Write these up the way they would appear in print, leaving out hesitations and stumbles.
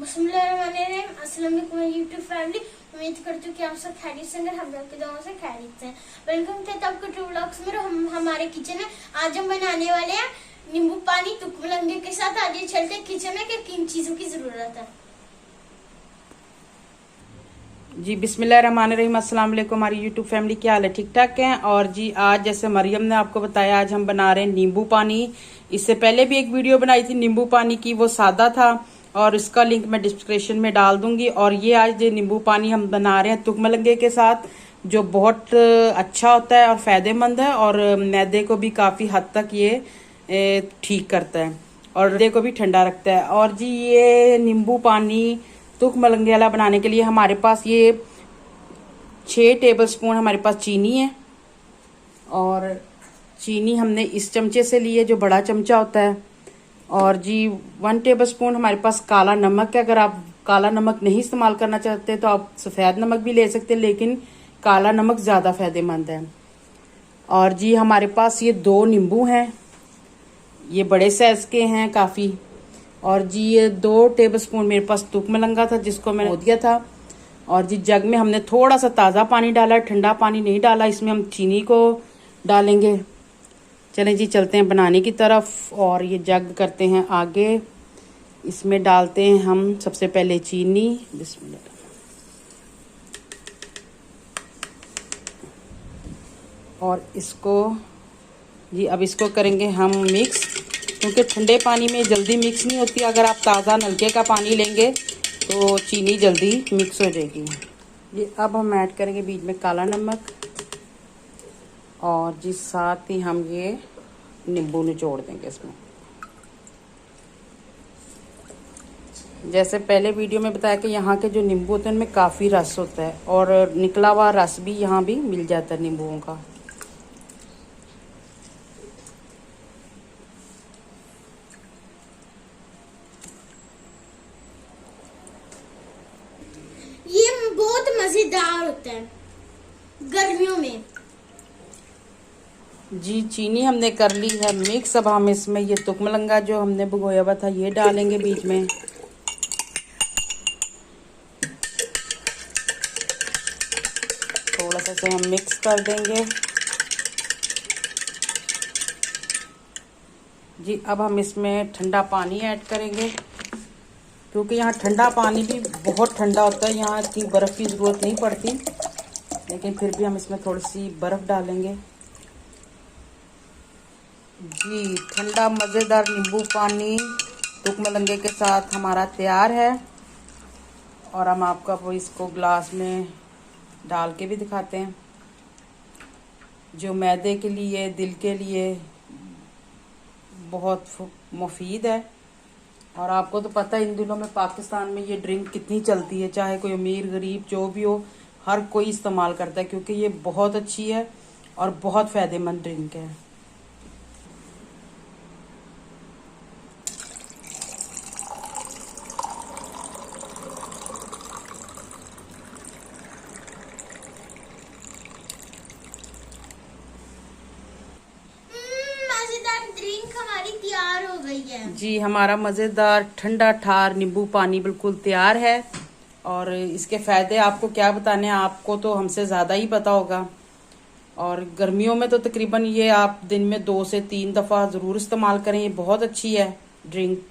बिस्मिल्लाहिर्रहमानिर्रहीम। अस्सलाम वालेकुम यूट्यूब फैमिली। उम्मीद करती हूँ कि आप सब खैरियत से हैं, हम लोग की दुआओं से खैरियत से हैं। वेलकम थे तो आपको ट्रू व्लॉग्स में। हमारे किचन है, आज हम बनाने वाले हैं नींबू पानी तुकमलंगे के साथ। आज ये चलते किचन में कि किन चीजों की जरूरत है। जी बिस्मिल्लाहिर्रहमानिर्रहीम। अस्सलाम वालेकुम हमारी यूट्यूब फैमिली, क्या हाल है? ठीक ठाक हैं। और जी आज जैसे मरियम ने आपको बताया, आज हम बना रहे हैं नींबू पानी। इससे पहले भी एक वीडियो बनाई थी नींबू पानी की, वो सादा था और इसका लिंक मैं डिस्क्रिप्शन में डाल दूंगी। और ये आज ये नींबू पानी हम बना रहे हैं तुकमलंगे के साथ, जो बहुत अच्छा होता है और फायदेमंद है और मैदे को भी काफ़ी हद तक ये ठीक करता है और मैदे को भी ठंडा रखता है। और जी ये नींबू पानी तुकमलंगे वाला बनाने के लिए हमारे पास ये 6 टेबलस्पून हमारे पास चीनी है। और चीनी हमने इस चमचे से ली है जो बड़ा चमचा होता है। और जी 1 टेबलस्पून हमारे पास काला नमक है। अगर आप काला नमक नहीं इस्तेमाल करना चाहते तो आप सफ़ेद नमक भी ले सकते हैं, लेकिन काला नमक ज़्यादा फायदेमंद है। और जी हमारे पास ये 2 नींबू हैं, ये बड़े साइज़ के हैं काफ़ी। और जी ये 2 टेबलस्पून मेरे पास तुकमलंगा था जिसको मैंने धो दिया था। और जी जग में हमने थोड़ा सा ताज़ा पानी डाला, ठंडा पानी नहीं डाला। इसमें हम चीनी को डालेंगे। चलें जी चलते हैं बनाने की तरफ। और ये जग करते हैं आगे, इसमें डालते हैं हम सबसे पहले चीनी। बिस्मिल्लाह। और इसको जी अब इसको करेंगे हम मिक्स, क्योंकि ठंडे पानी में जल्दी मिक्स नहीं होती। अगर आप ताज़ा नलके का पानी लेंगे तो चीनी जल्दी मिक्स हो जाएगी। ये अब हम ऐड करेंगे बीच में काला नमक और जी साथ ही हम ये नींबू निचोड़ देंगे इसमें। जैसे पहले वीडियो में बताया कि यहाँ के जो नींबू होते हैं उनमें काफ़ी रस होता है और निकला हुआ रस भी यहाँ भी मिल जाता है नींबुओं का। ये बहुत मजेदार होता है गर्मियों में। जी चीनी हमने कर ली है मिक्स। अब हम इसमें ये तुकमलंगा जो हमने भिगोया हुआ था ये डालेंगे बीच में। थोड़ा सा इसे हम मिक्स कर देंगे। जी अब हम इसमें ठंडा पानी ऐड करेंगे, क्योंकि यहाँ ठंडा पानी भी बहुत ठंडा होता है। यहाँ इतनी बर्फ़ की ज़रूरत नहीं पड़ती, लेकिन फिर भी हम इसमें थोड़ी सी बर्फ़ डालेंगे। जी ठंडा मज़ेदार नींबू पानी तुकमलंगे के साथ हमारा तैयार है। और हम आपको वो इसको ग्लास में डाल के भी दिखाते हैं, जो मैदे के लिए, दिल के लिए बहुत मुफीद है। और आपको तो पता है इन दिनों में पाकिस्तान में ये ड्रिंक कितनी चलती है, चाहे कोई अमीर गरीब जो भी हो, हर कोई इस्तेमाल करता है, क्योंकि ये बहुत अच्छी है और बहुत फ़ायदेमंद ड्रिंक है। मजेदार ड्रिंक हमारी तैयार हो गई है। जी हमारा मज़ेदार ठंडा ठार नींबू पानी बिल्कुल तैयार है। और इसके फ़ायदे आपको क्या बताने हैं, आपको तो हमसे ज़्यादा ही पता होगा। और गर्मियों में तो तकरीबन ये आप दिन में 2 से 3 दफ़ा ज़रूर इस्तेमाल करें, ये बहुत अच्छी है ड्रिंक।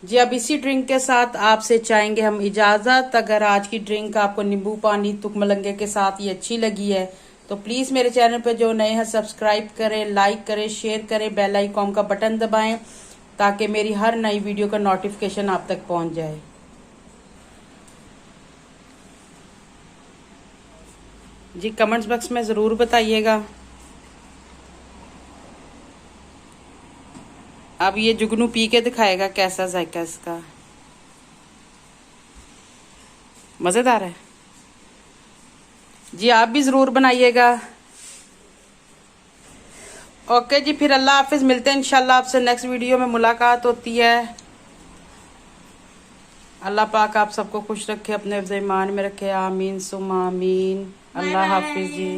जी अब इसी ड्रिंक के साथ आपसे चाहेंगे हम इजाज़त। अगर आज की ड्रिंक आपको नींबू पानी तुकमलंगे के साथ ये अच्छी लगी है तो प्लीज़ मेरे चैनल पर जो नए हैं सब्सक्राइब करें, लाइक करें, शेयर करें, बेल आइकॉन का बटन दबाएं ताकि मेरी हर नई वीडियो का नोटिफिकेशन आप तक पहुंच जाए। जी कमेंट्स बॉक्स में ज़रूर बताइएगा। अब ये जुगनू पी के दिखाएगा कैसा जायका इसका। मज़ेदार है जी, आप भी ज़रूर बनाइएगा। ओके जी, फिर अल्लाह हाफिज़, मिलते हैं इंशाल्लाह आपसे नेक्स्ट वीडियो में मुलाकात होती है। अल्लाह पाक आप सबको खुश रखे, अपने हिफ्ज़ ईमान में रखे, आमीन सुम आमीन। अल्लाह हाफिज़ जी।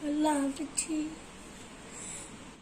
अल्लाह हाफिज़ जी।